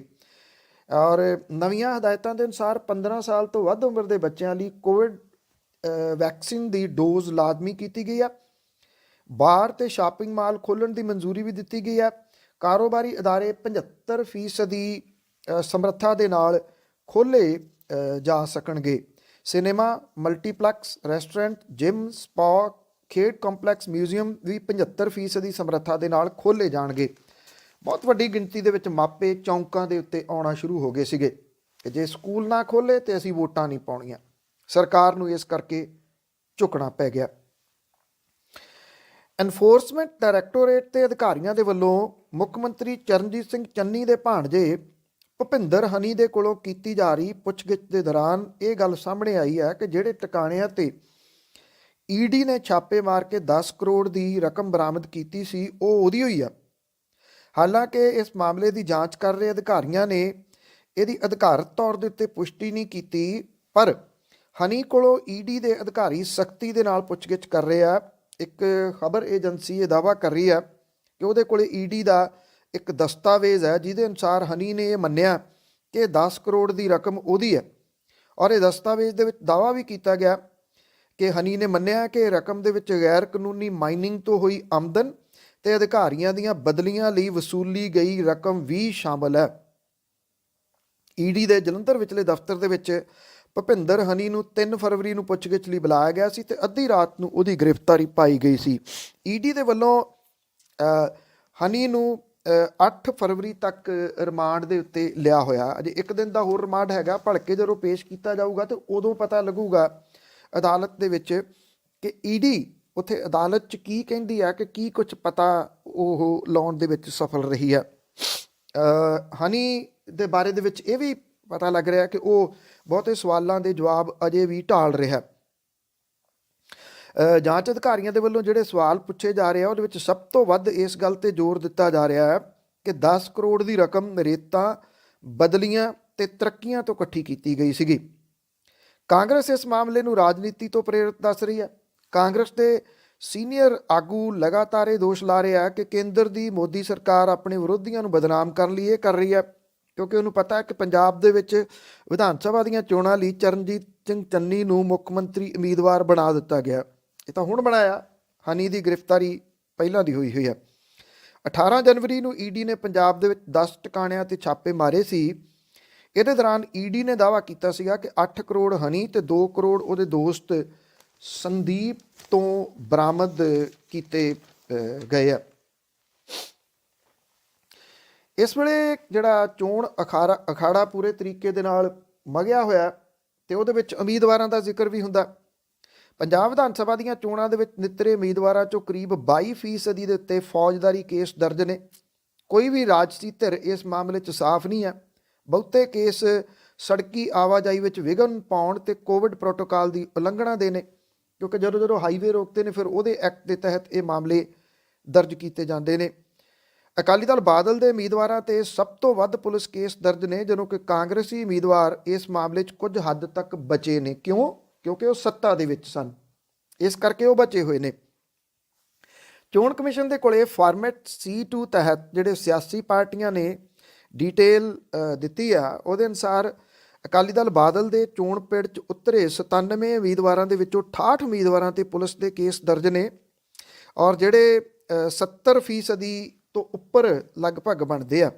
ਔਰ ਨਵੀਆਂ ਹਦਾਇਤਾਂ ਦੇ ਅਨੁਸਾਰ 15 ਸਾਲ ਤੋਂ ਵੱਧ ਉਮਰ ਦੇ ਬੱਚਿਆਂ ਲਈ ਕੋਵਿਡ ਵੈਕਸੀਨ ਦੀ ਡੋਜ਼ ਲਾਜ਼ਮੀ ਕੀਤੀ ਗਈ ਹੈ। ਬਾਰ ਤੇ ਸ਼ਾਪਿੰਗ ਮਾਲ ਖੋਲ੍ਹਣ ਦੀ ਮਨਜ਼ੂਰੀ ਵੀ ਦਿੱਤੀ ਗਈ ਹੈ। ਕਾਰੋਬਾਰੀ ਅਦਾਰੇ 75% ਸਮਰੱਥਾ ਦੇ ਨਾਲ ਖੋਲ੍ਹੇ ਜਾ ਸਕਣਗੇ। Cinema, multiplex, restaurant, gym, spa, ਖੇਡ ਕੰਪਲੈਕਸ, ਮਿਊਜ਼ੀਅਮ ਵੀ 75% ਸਮਰੱਥਾ ਦੇ ਨਾਲ ਖੋਲ੍ਹੇ ਜਾਣਗੇ। ਬਹੁਤ ਵੱਡੀ ਗਿਣਤੀ ਦੇ ਵਿੱਚ ਮਾਪੇ ਚੌਂਕਾਂ ਦੇ ਉੱਤੇ ਆਉਣਾ ਸ਼ੁਰੂ ਹੋ ਗਏ ਸੀਗੇ ਕਿ ਜੇ ਸਕੂਲ ਨਾ ਖੋਲ੍ਹੇ ਤੇ ਅਸੀਂ ਵੋਟਾਂ ਨਹੀਂ ਪਾਉਣੀਆਂ। ਸਰਕਾਰ ਨੂੰ ਇਸ ਕਰਕੇ ਝੁਕਣਾ ਪੈ ਗਿਆ। ਐਨਫੋਰਸਮੈਂਟ ਡਾਇਰੈਕਟੋਰੇਟ ਦੇ ਅਧਿਕਾਰੀਆਂ ਦੇ ਵੱਲੋਂ ਮੁੱਖ ਮੰਤਰੀ ਚਰਨਜੀਤ ਸਿੰਘ ਚੰਨੀ ਦੇ ਭਾਣਜੇ ਭੁਪਿੰਦਰ ਹਨੀ ਦੇ ਕੋਲੋਂ ਕੀਤੀ ਜਾ ਰਹੀ ਪੁੱਛਗਿੱਛ ਦੇ ਦੌਰਾਨ ਇਹ ਗੱਲ ਸਾਹਮਣੇ ਆਈ ਹੈ ਕਿ ਜਿਹੜੇ ਟਿਕਾਣਿਆਂ ਤੇ ਈਡੀ ਨੇ ਛਾਪੇ ਮਾਰ ਕੇ 10 ਕਰੋੜ ਦੀ ਰਕਮ ਬਰਾਮਦ ਕੀਤੀ ਸੀ ਉਹ ਉਹਦੀ ਹੋਈ ਆ। ਹਾਲਾਂਕਿ ਇਸ ਮਾਮਲੇ ਦੀ ਜਾਂਚ ਕਰ ਰਹੇ ਅਧਿਕਾਰੀਆਂ ਨੇ ਇਹਦੀ ਅਧਿਕਾਰਤ ਤੌਰ ਦੇ ਉੱਤੇ ਪੁਸ਼ਟੀ ਨਹੀਂ ਕੀਤੀ, ਪਰ ਹਨੀ ਕੋਲੋਂ ਈਡੀ ਦੇ ਅਧਿਕਾਰੀ ਸਖਤੀ ਦੇ ਨਾਲ ਪੁੱਛਗਿੱਛ ਕਰ ਰਹੇ ਆ। ਇੱਕ ਖਬਰ ਏਜੰਸੀ ਇਹ ਦਾਅਵਾ ਕਰ ਰਹੀ ਆ ਕਿ ਉਹਦੇ ਕੋਲੇ ਈਡੀ ਦਾ ਇੱਕ ਦਸਤਾਵੇਜ਼ ਹੈ ਜਿਹਦੇ ਅਨੁਸਾਰ ਹਨੀ ਨੇ ਇਹ ਮੰਨਿਆ ਕਿ 10 ਕਰੋੜ ਦੀ ਰਕਮ ਉਹਦੀ ਹੈ। ਔਰ ਇਹ ਦਸਤਾਵੇਜ਼ ਦੇ ਵਿੱਚ ਦਾਅਵਾ ਵੀ ਕੀਤਾ ਗਿਆ ਕਿ ਹਨੀ ਨੇ ਮੰਨਿਆ ਕਿ ਰਕਮ ਦੇ ਵਿੱਚ ਗੈਰ ਕਾਨੂੰਨੀ ਮਾਈਨਿੰਗ ਤੋਂ ਹੋਈ ਆਮਦਨ ਤੇ ਅਧਿਕਾਰੀਆਂ ਦੀਆਂ ਬਦਲੀਆਂ ਲਈ ਵਸੂਲੀ ਗਈ ਰਕਮ ਵੀ ਸ਼ਾਮਲ ਹੈ। ਈਡੀ ਦੇ ਜਲੰਧਰ ਵਿਚਲੇ ਦਫ਼ਤਰ ਦੇ ਵਿੱਚ ਭੁਪਿੰਦਰ ਹਨੀ ਨੂੰ 3 ਫਰਵਰੀ ਨੂੰ ਪੁੱਛਗਿੱਛ ਲਈ ਬੁਲਾਇਆ ਗਿਆ ਸੀ ਤੇ ਅੱਧੀ ਰਾਤ ਨੂੰ ਉਹਦੀ ਗ੍ਰਿਫਤਾਰੀ ਪਾਈ ਗਈ ਸੀ। ਈਡੀ ਦੇ ਵੱਲੋਂ ਹਨੀ ਨੂੰ 8 ਫਰਵਰੀ ਤੱਕ ਰਿਮਾਂਡ ਦੇ ਉੱਤੇ ਲਿਆ ਹੋਇਆ। ਅਜੇ ਇੱਕ ਦਿਨ ਦਾ ਹੋਰ ਰਿਮਾਂਡ ਹੈਗਾ। ਭਲਕੇ ਜਦੋਂ ਪੇਸ਼ ਕੀਤਾ ਜਾਊਗਾ ਤੇ ਉਦੋਂ ਪਤਾ ਲੱਗੂਗਾ ਅਦਾਲਤ ਦੇ ਵਿੱਚ ਕਿ ਈਡੀ ਉੱਥੇ ਅਦਾਲਤ 'ਚ ਕੀ ਕਹਿੰਦੀ ਹੈ ਕਿ ਕੀ ਕੁਝ ਪਤਾ ਉਹ ਲਾਉਣ ਦੇ ਵਿੱਚ ਸਫਲ ਰਹੀ ਹੈ। ਹਨੀ ਦੇ ਬਾਰੇ ਦੇ ਵਿੱਚ ਇਹ ਵੀ ਪਤਾ ਲੱਗ ਰਿਹਾ ਕਿ ਉਹ ਬਹੁਤੇ ਸਵਾਲਾਂ ਦੇ ਜਵਾਬ ਅਜੇ ਵੀ ਢਾਲ ਰਿਹਾ। ਜਾਂਚ ਅਧਿਕਾਰੀਆਂ ਦੇ ਵੱਲੋਂ ਜਿਹੜੇ ਸਵਾਲ ਪੁੱਛੇ ਜਾ ਰਹੇ ਆ ਉਹਦੇ ਵਿੱਚ ਸਭ ਤੋਂ ਵੱਧ ਇਸ ਗੱਲ ਤੇ ਜ਼ੋਰ ਦਿੱਤਾ ਜਾ ਰਿਹਾ ਹੈ ਕਿ 10 ਕਰੋੜ ਦੀ ਰਕਮ ਰੇਤਾਂ, ਬਦਲੀਆਂ ਤੇ ਤਰੱਕੀਆਂ ਤੋਂ ਇਕੱਠੀ ਕੀਤੀ ਗਈ ਸੀਗੀ। ਕਾਂਗਰਸ ਇਸ ਮਾਮਲੇ ਨੂੰ ਰਾਜਨੀਤੀ ਤੋਂ ਪ੍ਰੇਰਿਤ ਦੱਸ ਰਹੀ ਹੈ। ਕਾਂਗਰਸ ਦੇ ਸੀਨੀਅਰ ਆਗੂ ਲਗਾਤਾਰ ਇਹ ਦੋਸ਼ ਲਾ ਰਿਹਾ ਕਿ ਕੇਂਦਰ ਦੀ ਮੋਦੀ ਸਰਕਾਰ ਆਪਣੇ ਵਿਰੋਧੀਆਂ ਨੂੰ ਬਦਨਾਮ ਕਰਨ ਲਈ ਇਹ ਕਰ ਰਹੀ ਹੈ, ਕਿਉਂਕਿ ਉਹਨੂੰ ਪਤਾ ਹੈ ਕਿ ਪੰਜਾਬ ਦੇ ਵਿੱਚ ਵਿਧਾਨ ਸਭਾ ਦੀਆਂ ਚੋਣਾਂ ਲਈ ਚਰਨਜੀਤ ਸਿੰਘ ਚੰਨੀ ਨੂੰ ਮੁੱਖ ਮੰਤਰੀ ਉਮੀਦਵਾਰ ਬਣਾ ਦਿੱਤਾ ਗਿਆ। ਇਹ ਤਾਂ ਹੁਣ ਬਣਾਇਆ, ਹਨੀ ਦੀ ਗ੍ਰਿਫਤਾਰੀ ਪਹਿਲਾਂ ਦੀ ਹੋਈ ਹੈ। 18 ਜਨਵਰੀ ਨੂੰ ਈਡੀ ਨੇ ਪੰਜਾਬ ਦੇ ਵਿੱਚ 10 ਟਿਕਾਣਿਆਂ ਤੇ ਛਾਪੇ ਮਾਰੇ ਸੀ। ਇਹਦੇ ਦੌਰਾਨ ਈਡੀ ਨੇ ਦਾਅਵਾ ਕੀਤਾ ਸੀਗਾ ਕਿ 8 ਕਰੋੜ ਹਨੀ ਤੇ 2 ਕਰੋੜ ਉਹਦੇ ਦੋਸਤ ਸੰਦੀਪ ਤੋਂ ਬਰਾਮਦ ਕੀਤੇ ਗਏ ਆ। ਇਸ ਵੇਲੇ ਜਿਹੜਾ ਚੋਣ ਅਖਾੜਾ ਪੂਰੇ ਤਰੀਕੇ ਦੇ ਨਾਲ ਮਗਿਆ ਹੋਇਆ ਤੇ ਉਹਦੇ ਵਿੱਚ ਉਮੀਦਵਾਰਾਂ ਦਾ ਜ਼ਿਕਰ ਵੀ ਹੁੰਦਾ। ਪੰਜਾਬ ਵਿਧਾਨ ਸਭਾ ਦੀਆਂ ਚੋਣਾਂ ਦੇ ਵਿੱਚ ਨਿੱਤਰੇ ਉਮੀਦਵਾਰਾਂ 'ਚੋਂ ਕਰੀਬ 22% ਦੇ ਉੱਤੇ ਫੌਜਦਾਰੀ ਕੇਸ ਦਰਜ ਨੇ। ਕੋਈ ਵੀ ਰਾਜਸੀ ਧਿਰ ਇਸ ਮਾਮਲੇ 'ਚ ਸਾਫ਼ ਨਹੀਂ ਹੈ। ਬਹੁਤੇ ਕੇਸ ਸੜਕੀ ਆਵਾਜਾਈ ਵਿੱਚ ਵਿਘਨ ਪਾਉਣ ਤੇ ਕੋਵਿਡ ਪ੍ਰੋਟੋਕਾਲ ਦੀ ਉਲੰਘਣਾ ਦੇ ਨੇ, ਕਿਉਂਕਿ ਜਦੋਂ ਹਾਈਵੇ ਰੋਕਦੇ ਨੇ ਫਿਰ ਉਹਦੇ ਐਕਟ ਦੇ ਤਹਿਤ ਇਹ ਮਾਮਲੇ ਦਰਜ ਕੀਤੇ ਜਾਂਦੇ ਨੇ। ਅਕਾਲੀ ਦਲ ਬਾਦਲ ਦੇ ਉਮੀਦਵਾਰਾਂ ਤੇ ਸਭ ਤੋਂ ਵੱਧ ਪੁਲਿਸ ਕੇਸ ਦਰਜ ਨੇ, ਜਦੋਂ ਕਿ ਕਾਂਗਰਸੀ ਉਮੀਦਵਾਰ ਇਸ ਮਾਮਲੇ 'ਚ ਕੁਝ ਹੱਦ ਤੱਕ ਬਚੇ ਨੇ। ਕਿਉਂ? ਕਿਉਂਕਿ ਉਹ ਸੱਤਾ ਦੇ ਵਿੱਚ ਸਨ, ਇਸ ਕਰਕੇ ਉਹ ਬਚੇ ਹੋਏ ਨੇ। ਚੋਣ ਕਮਿਸ਼ਨ ਦੇ ਕੋਲੇ ਫਾਰਮੈਟ C2 ਤਹਿਤ ਜਿਹੜੇ ਸਿਆਸੀ ਪਾਰਟੀਆਂ ਨੇ ਡਿਟੇਲ ਦਿੱਤੀ ਆ। ਉਹਦੇ ਅਨੁਸਾਰ ਅਕਾਲੀ ਦਲ ਬਾਦਲ ਦੇ ਚੋਣ ਪਿੜ 'ਚ ਉਤਰੇ 97 ਉਮੀਦਵਾਰਾਂ ਦੇ ਵਿੱਚੋਂ 68 ਉਮੀਦਵਾਰਾਂ ਤੇ ਪੁਲਿਸ ਦੇ ਕੇਸ ਦਰਜ ਨੇ, ਔਰ ਜਿਹੜੇ 70% ਤੋਂ ਉੱਪਰ ਲਗਭਗ ਬਣਦੇ ਆ।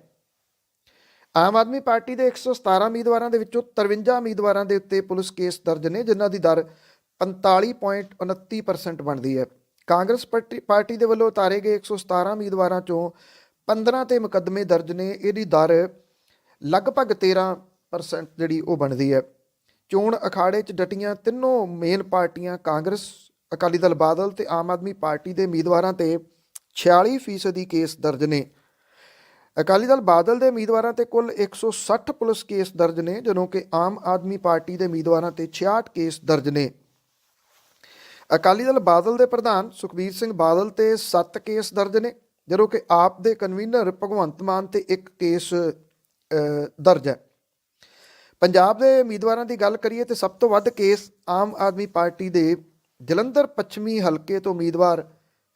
ਆਮ ਆਦਮੀ ਪਾਰਟੀ ਦੇ 117 ਉਮੀਦਵਾਰਾਂ ਦੇ ਵਿੱਚੋਂ 53 ਉਮੀਦਵਾਰਾਂ ਦੇ ਉੱਤੇ ਪੁਲਿਸ ਕੇਸ ਦਰਜ ਨੇ, ਜਿਨ੍ਹਾਂ ਦੀ ਦਰ 45.29% ਬਣਦੀ ਹੈ। ਕਾਂਗਰਸ ਪਾਰਟੀ ਦੇ ਵੱਲੋਂ ਉਤਾਰੇ ਗਏ 117 ਉਮੀਦਵਾਰਾਂ ਚੋਂ 15 ਤੇ ਮੁਕੱਦਮੇ ਦਰਜ ਨੇ, ਇਹਦੀ ਦਰ ਲਗਭਗ 13% ਜਿਹੜੀ ਉਹ ਬਣਦੀ ਹੈ। ਚੋਣ ਅਖਾੜੇ 'ਚ ਡਟੀਆਂ ਤਿੰਨੋਂ ਮੇਨ ਪਾਰਟੀਆਂ ਕਾਂਗਰਸ, ਅਕਾਲੀ ਦਲ ਬਾਦਲ ਤੇ ਆਮ ਆਦਮੀ ਪਾਰਟੀ ਦੇ ਉਮੀਦਵਾਰਾਂ ਤੇ 46% ਕੇਸ ਦਰਜ ਨੇ। ਅਕਾਲੀ ਦਲ ਬਾਦਲ ਦੇ ਉਮੀਦਵਾਰਾਂ ਤੇ ਕੁੱਲ 160 ਪੁਲਿਸ ਕੇਸ ਦਰਜ ਨੇ, ਜਦੋਂ ਕਿ ਆਮ ਆਦਮੀ ਪਾਰਟੀ ਦੇ ਉਮੀਦਵਾਰਾਂ ਤੇ 66 ਕੇਸ ਦਰਜ ਨੇ। ਅਕਾਲੀ ਦਲ ਬਾਦਲ ਦੇ ਪ੍ਰਧਾਨ ਸੁਖਬੀਰ ਸਿੰਘ ਬਾਦਲ ਤੇ 7 ਕੇਸ ਦਰਜ ਨੇ, ਜਦੋਂ ਕਿ ਆਪ ਦੇ ਕਨਵੀਨਰ ਭਗਵੰਤ ਮਾਨ ਤੇ 1 ਕੇਸ ਦਰਜ ਹੈ। ਪੰਜਾਬ ਦੇ ਉਮੀਦਵਾਰਾਂ ਦੀ ਗੱਲ ਕਰੀਏ ਤੇ ਸਭ ਤੋਂ ਵੱਧ ਕੇਸ ਆਮ ਆਦਮੀ ਪਾਰਟੀ ਦੇ ਜਲੰਧਰ ਪੱਛਮੀ ਹਲਕੇ ਤੋਂ ਉਮੀਦਵਾਰ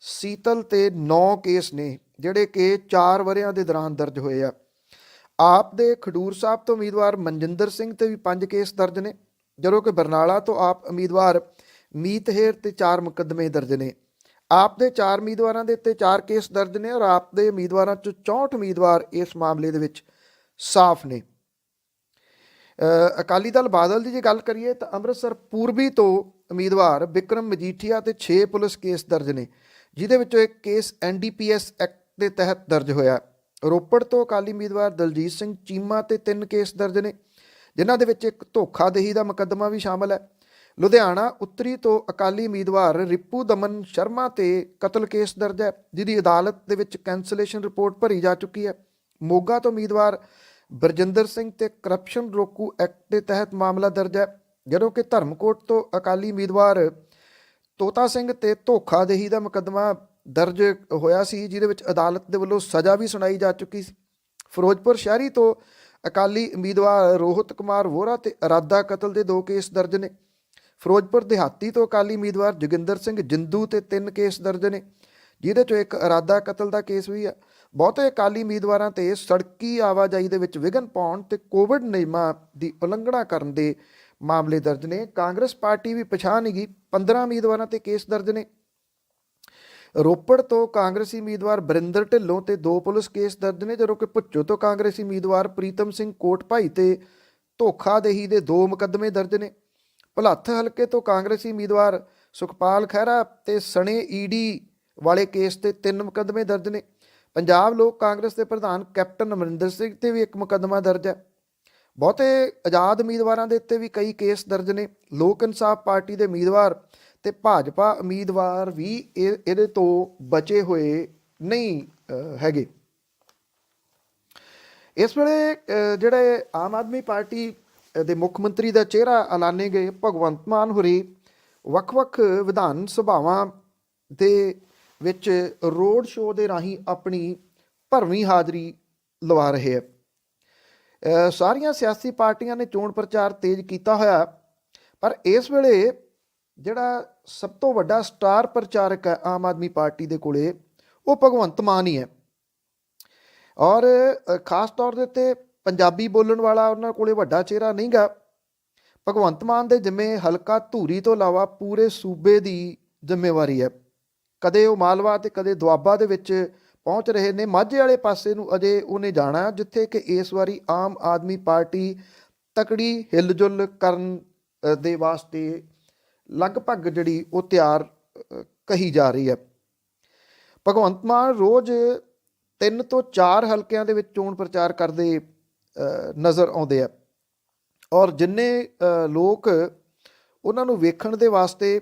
ਸੀਤਲ ਤੇ 9 ਕੇਸ ਨੇ, ਜਿਹੜੇ ਕਿ 4 ਵਰ੍ਹਿਆਂ ਦੇ ਦੌਰਾਨ ਦਰਜ ਹੋਏ ਆ। ਆਪ ਦੇ ਖਡੂਰ ਸਾਹਿਬ ਤੋਂ ਉਮੀਦਵਾਰ ਮਨਜਿੰਦਰ ਸਿੰਘ ਤੇ ਵੀ 5 ਕੇਸ ਦਰਜ ਨੇ, ਜਦੋਂ ਕਿ ਬਰਨਾਲਾ ਤੋਂ ਆਪ ਉਮੀਦਵਾਰ ਮੀਤ ਹੇਰ ਤੇ 4 ਮੁਕੱਦਮੇ ਦਰਜ ਨੇ। ਆਪ ਦੇ 4 ਉਮੀਦਵਾਰਾਂ ਦੇ ਉੱਤੇ 4 ਕੇਸ ਦਰਜ ਨੇ, ਔਰ ਆਪ ਦੇ ਉਮੀਦਵਾਰਾਂ 'ਚੋਂ 64 ਉਮੀਦਵਾਰ ਇਸ ਮਾਮਲੇ ਦੇ ਵਿੱਚ ਸਾਫ਼ ਨੇ। ਅਕਾਲੀ ਦਲ ਬਾਦਲ ਦੀ ਜੇ ਗੱਲ ਕਰੀਏ ਤਾਂ ਅੰਮ੍ਰਿਤਸਰ ਪੂਰਬੀ ਤੋਂ ਉਮੀਦਵਾਰ ਵਿਕਰਮ ਮਜੀਠੀਆ ਤੇ 6 ਪੁਲਿਸ ਕੇਸ ਦਰਜ ਨੇ, ਜਿਹਦੇ ਵਿੱਚੋਂ 1 ਕੇਸ NDPS ਐਕਟ ਦੇ ਤਹਿਤ ਦਰਜ ਹੋਇਆ। ਰੋਪੜ ਤੋਂ ਅਕਾਲੀ ਉਮੀਦਵਾਰ ਦਲਜੀਤ ਸਿੰਘ ਚੀਮਾ ਤੇ 3 ਕੇਸ ਦਰਜ ਨੇ, ਜਿਨ੍ਹਾਂ ਦੇ ਵਿੱਚ 1 ਧੋਖਾਦਹੀ ਦਾ ਮੁਕੱਦਮਾ ਵੀ ਸ਼ਾਮਲ ਹੈ। ਲੁਧਿਆਣਾ ਉੱਤਰੀ ਤੋਂ ਅਕਾਲੀ ਉਮੀਦਵਾਰ ਰਿਪੂ ਦਮਨ ਸ਼ਰਮਾ ਤੇ ਕਤਲ ਕੇਸ ਦਰਜ ਹੈ, ਜਿਹਦੀ ਅਦਾਲਤ ਦੇ ਵਿੱਚ ਕੈਂਸਲੇਸ਼ਨ ਰਿਪੋਰਟ ਭਰੀ ਜਾ ਚੁੱਕੀ ਹੈ। ਮੋਗਾ ਤੋਂ ਉਮੀਦਵਾਰ ਬਰਜਿੰਦਰ ਸਿੰਘ ਤੇ ਕਰਪਸ਼ਨ ਰੋਕੂ ਐਕਟ ਦੇ ਤਹਿਤ ਮਾਮਲਾ ਦਰਜ ਹੈ, ਜਦੋਂ ਕਿ ਧਰਮਕੋਟ ਤੋਂ ਅਕਾਲੀ ਉਮੀਦਵਾਰ ਤੋਤਾ ਸਿੰਘ ਤੇ ਧੋਖਾਦਹੀ ਦਾ ਮੁਕੱਦਮਾ ਦਰਜ ਹੋਇਆ ਸੀ, ਜਿਹਦੇ ਵਿੱਚ ਅਦਾਲਤ ਦੇ ਵੱਲੋਂ ਸਜ਼ਾ ਵੀ ਸੁਣਾਈ ਜਾ ਚੁੱਕੀ ਸੀ। ਫਿਰੋਜ਼ਪੁਰ ਸ਼ਹਿਰੀ ਤੋਂ ਅਕਾਲੀ ਉਮੀਦਵਾਰ ਰੋਹਿਤ ਕੁਮਾਰ ਵੋਰਾ ਤੇ ਇਰਾਦਾ ਕਤਲ ਦੇ 2 ਕੇਸ ਦਰਜ ਨੇ। ਫਿਰੋਜ਼ਪੁਰ ਦਿਹਾਤੀ ਤੋਂ ਅਕਾਲੀ ਉਮੀਦਵਾਰ ਜੋਗਿੰਦਰ ਸਿੰਘ ਜਿੰਦੂ ਤੇ 3 ਕੇਸ ਦਰਜ ਨੇ, ਜਿਹਦੇ 'ਚੋਂ 1 ਇਰਾਦਾ ਕਤਲ ਦਾ ਕੇਸ ਵੀ ਹੈ। ਬਹੁਤੇ ਅਕਾਲੀ ਉਮੀਦਵਾਰਾਂ ਤੇ ਸੜਕੀ ਆਵਾਜਾਈ ਦੇ ਵਿੱਚ ਵਿਘਨ ਪਾਉਣ ਤੇ ਕੋਵਿਡ ਨਿਯਮਾਂ ਦੀ ਉਲੰਘਣਾ ਕਰਨ ਦੇ ਮਾਮਲੇ ਦਰਜ ਨੇ। ਕਾਂਗਰਸ ਪਾਰਟੀ ਵੀ ਪਛਾਣ ਨਹੀਂ ਗਈ, 15 ਉਮੀਦਵਾਰਾਂ ਤੇ ਕੇਸ ਦਰਜ ਨੇ। ਰੋਪੜ ਤੋਂ ਕਾਂਗਰਸੀ ਉਮੀਦਵਾਰ ਬਰਿੰਦਰ ਢਿੱਲੋਂ ਤੇ 2 ਪੁਲਿਸ ਕੇਸ ਦਰਜ ਨੇ, ਜਦੋਂ ਕਿ ਭੁੱਚੋ ਤੋਂ ਕਾਂਗਰਸੀ ਉਮੀਦਵਾਰ ਪ੍ਰੀਤਮ ਸਿੰਘ ਕੋਟਭਾਈ ਤੇ ਧੋਖਾਦਹੀ ਦੇ 2 ਮੁਕੱਦਮੇ ਦਰਜ ਨੇ। ਭੁਲੱਥ ਹਲਕੇ ਤੋਂ ਕਾਂਗਰਸੀ ਉਮੀਦਵਾਰ ਸੁਖਪਾਲ ਖਹਿਰਾ ਤੇ ਸਣੇ ED ਵਾਲੇ ਕੇਸ ਤੇ 3 ਮੁਕੱਦਮੇ ਦਰਜ ਨੇ। ਪੰਜਾਬ ਲੋਕ ਕਾਂਗਰਸ ਦੇ ਪ੍ਰਧਾਨ ਕੈਪਟਨ ਅਮਰਿੰਦਰ ਸਿੰਘ ਤੇ ਵੀ 1 ਮੁਕੱਦਮਾ ਦਰਜ ਹੈ। ਬਹੁਤੇ ਆਜ਼ਾਦ ਉਮੀਦਵਾਰਾਂ ਦੇ ਉੱਤੇ ਵੀ ਕਈ ਕੇਸ ਦਰਜ ਨੇ। ਲੋਕ ਇਨਸਾਫ ਪਾਰਟੀ ਦੇ ਉਮੀਦਵਾਰ ਤੇ ਭਾਜਪਾ ਉਮੀਦਵਾਰ ਵੀ ਇਹਦੇ ਤੋਂ ਬਚੇ ਹੋਏ ਨਹੀਂ ਹੈਗੇ। ਇਸ ਵੇਲੇ ਜਿਹੜੇ ਆਮ ਆਦਮੀ ਪਾਰਟੀ ਦੇ ਮੁੱਖ ਮੰਤਰੀ ਦਾ ਚਿਹਰਾ ਐਲਾਨੇ ਗਏ ਭਗਵੰਤ ਮਾਨ ਹੋਰੀ ਵੱਖ-ਵੱਖ ਵਿਧਾਨ ਸਭਾਵਾਂ ਦੇ ਵਿੱਚ ਰੋਡ ਸ਼ੋਅ ਦੇ ਰਾਹੀਂ ਆਪਣੀ ਭਰਵੀਂ ਹਾਜ਼ਰੀ ਲਵਾ ਰਹੇ ਹੈ। ਸਾਰੀਆਂ ਸਿਆਸੀ ਪਾਰਟੀਆਂ ਨੇ ਚੋਣ ਪ੍ਰਚਾਰ ਤੇਜ਼ ਕੀਤਾ ਹੋਇਆ, ਪਰ ਇਸ ਵੇਲੇ ਜਿਹੜਾ ਸਭ ਤੋਂ ਵੱਡਾ ਸਟਾਰ ਪ੍ਰਚਾਰਕ ਹੈ ਆਮ ਆਦਮੀ ਪਾਰਟੀ ਦੇ ਕੋਲੇ, ਉਹ ਭਗਵੰਤ ਮਾਨ ਹੀ ਹੈ। ਔਰ ਖਾਸ ਤੌਰ ਦੇ ਉੱਤੇ ਪੰਜਾਬੀ ਬੋਲਣ ਵਾਲਾ ਉਹਨਾਂ ਕੋਲੇ ਵੱਡਾ ਚਿਹਰਾ ਨਹੀਂ ਗਾ। ਭਗਵੰਤ ਮਾਨ ਦੇ ਜਿੰਮੇ ਹਲਕਾ ਧੂਰੀ ਤੋਂ ਇਲਾਵਾ ਪੂਰੇ ਸੂਬੇ ਦੀ ਜ਼ਿੰਮੇਵਾਰੀ ਹੈ। ਕਦੇ ਉਹ ਮਾਲਵਾ ਤੇ ਕਦੇ ਦੁਆਬਾ ਦੇ ਵਿੱਚ ਪਹੁੰਚ ਰਹੇ ਨੇ। ਮਾਝੇ ਵਾਲੇ ਪਾਸੇ ਨੂੰ ਅਜੇ ਉਹਨੇ ਜਾਣਾ, ਜਿੱਥੇ ਕਿ ਇਸ ਵਾਰੀ ਆਮ ਆਦਮੀ ਪਾਰਟੀ ਤਕੜੀ ਹਿਲਜੁਲ ਕਰਨ ਦੇ ਵਾਸਤੇ ਲਗਭਗ ਜਿਹੜੀ ਉਹ ਤਿਆਰ ਕਹੀ ਜਾ ਰਹੀ ਹੈ। ਭਗਵੰਤ ਮਾਨ ਰੋਜ਼ 3 ਤੋਂ 4 ਹਲਕਿਆਂ ਦੇ ਵਿੱਚ ਚੋਣ ਪ੍ਰਚਾਰ ਕਰਦੇ ਨਜ਼ਰ ਆਉਂਦੇ ਆ, ਔਰ ਜਿੰਨੇ ਲੋਕ ਉਹਨਾਂ ਨੂੰ ਵੇਖਣ ਦੇ ਵਾਸਤੇ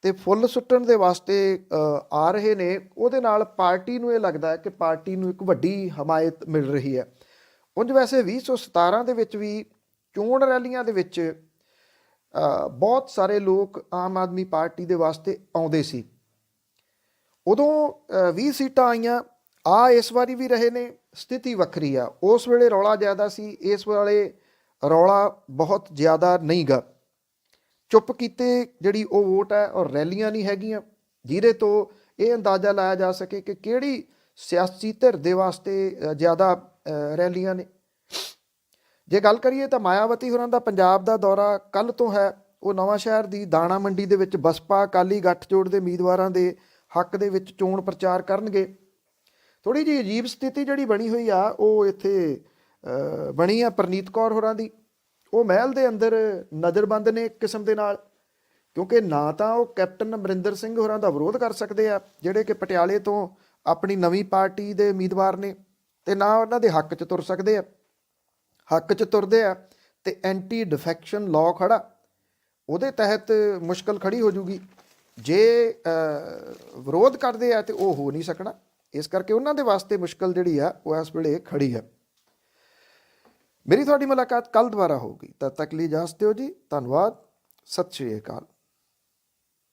ਤੇ ਫੁੱਲ ਸੁੱਟਣ ਦੇ ਵਾਸਤੇ ਆ ਰਹੇ ਨੇ, ਉਹਦੇ ਨਾਲ ਪਾਰਟੀ ਨੂੰ ਇਹ ਲੱਗਦਾ ਹੈ ਕਿ ਪਾਰਟੀ ਨੂੰ ਇੱਕ ਵੱਡੀ ਹਮਾਇਤ ਮਿਲ ਰਹੀ ਹੈ। ਉਂਝ ਵੈਸੇ 2017 ਦੇ ਵਿੱਚ ਵੀ ਚੋਣ ਰੈਲੀਆਂ ਦੇ ਵਿੱਚ ਬਹੁਤ ਸਾਰੇ ਲੋਕ ਆਮ ਆਦਮੀ ਪਾਰਟੀ ਦੇ ਵਾਸਤੇ ਆਉਂਦੇ ਸੀ। ਉਦੋਂ 20 ਸੀਟਾਂ ਆਈਆਂ, ਇਸ ਵਾਰੀ ਵੀ ਰਹੇ ਨੇ, ਸਥਿਤੀ ਵੱਖਰੀ ਆ। ਉਸ ਵੇਲੇ ਰੌਲਾ ਜ਼ਿਆਦਾ ਸੀ, ਇਸ ਵੇਲੇ ਰੌਲਾ ਬਹੁਤ ਜ਼ਿਆਦਾ ਨਹੀਂ ਗਾ। ਚੁੱਪ ਕੀਤੇ ਜਿਹੜੀ ਉਹ ਵੋਟ ਹੈ ਔਰ ਰੈਲੀਆਂ ਨਹੀਂ ਹੈਗੀਆਂ, ਜਿਹਦੇ ਤੋਂ ਇਹ ਅੰਦਾਜ਼ਾ ਲਾਇਆ ਜਾ ਸਕੇ ਕਿ ਕਿਹੜੀ ਸਿਆਸੀ ਧਿਰ ਦੇ ਵਾਸਤੇ ਜ਼ਿਆਦਾ ਰੈਲੀਆਂ ਨੇ। ਜੇ ਗੱਲ ਕਰੀਏ ਤਾਂ ਮਾਇਆਵਤੀ ਹੋਰਾਂ ਦਾ ਪੰਜਾਬ ਦਾ ਦੌਰਾ ਕੱਲ੍ਹ ਤੋਂ ਹੈ। ਉਹ ਨਵਾਂ ਸ਼ਹਿਰ ਦੀ ਦਾਣਾ ਮੰਡੀ ਦੇ ਵਿੱਚ ਬਸਪਾ ਅਕਾਲੀ ਗੱਠਜੋੜ ਦੇ ਉਮੀਦਵਾਰਾਂ ਦੇ ਹੱਕ ਦੇ ਵਿੱਚ ਚੋਣ ਪ੍ਰਚਾਰ ਕਰਨਗੇ। ਥੋੜ੍ਹੀ ਜਿਹੀ ਅਜੀਬ ਸਥਿਤੀ ਜਿਹੜੀ ਬਣੀ ਹੋਈ ਆ ਉਹ ਇੱਥੇ ਬਣੀ ਆ ਪ੍ਰਨੀਤ ਕੌਰ ਹੋਰਾਂ ਦੀ। ਉਹ ਮਹਿਲ ਦੇ ਅੰਦਰ ਨਜ਼ਰਬੰਦ ਨੇ ਇੱਕ ਕਿਸਮ ਦੇ ਨਾਲ, ਕਿਉਂਕਿ ਨਾ ਤਾਂ ਉਹ ਕੈਪਟਨ ਅਮਰਿੰਦਰ ਸਿੰਘ ਹੋਰਾਂ ਦਾ ਵਿਰੋਧ ਕਰ ਸਕਦੇ ਆ ਜਿਹੜੇ ਕਿ ਪਟਿਆਲੇ ਤੋਂ ਆਪਣੀ ਨਵੀਂ ਪਾਰਟੀ ਦੇ ਉਮੀਦਵਾਰ ਨੇ, ਤੇ ਨਾ ਉਹਨਾਂ ਦੇ ਹੱਕ 'ਚ ਤੁਰ ਸਕਦੇ ਆ। ਹੱਕ 'ਚ ਤੁਰਦੇ ਆ ਤੇ ਐਂਟੀ ਡਿਫੈਕਸ਼ਨ ਲਾਅ ਖੜਾ, ਉਹਦੇ ਤਹਿਤ ਮੁਸ਼ਕਲ ਖੜੀ ਹੋ ਜੂਗੀ। ਜੇ ਵਿਰੋਧ ਕਰਦੇ ਆ ਤੇ ਉਹ ਹੋ ਨਹੀਂ ਸਕਣਾ। ਇਸ ਕਰਕੇ ਉਹਨਾਂ ਦੇ ਵਾਸਤੇ ਮੁਸ਼ਕਲ ਜਿਹੜੀ ਆ ਉਹ ਇਸ ਵੇਲੇ ਖੜੀ ਹੈ। ਮੇਰੀ ਤੁਹਾਡੀ ਮੁਲਾਕਾਤ ਕੱਲ੍ਹ ਦੁਬਾਰਾ ਹੋਊਗੀ। ਤਦ ਤੱਕ ਲਈ ਇਜਾਜ਼ਤ ਦਿਓ ਜੀ। ਧੰਨਵਾਦ। ਸਤਿ ਸ਼੍ਰੀ ਅਕਾਲ।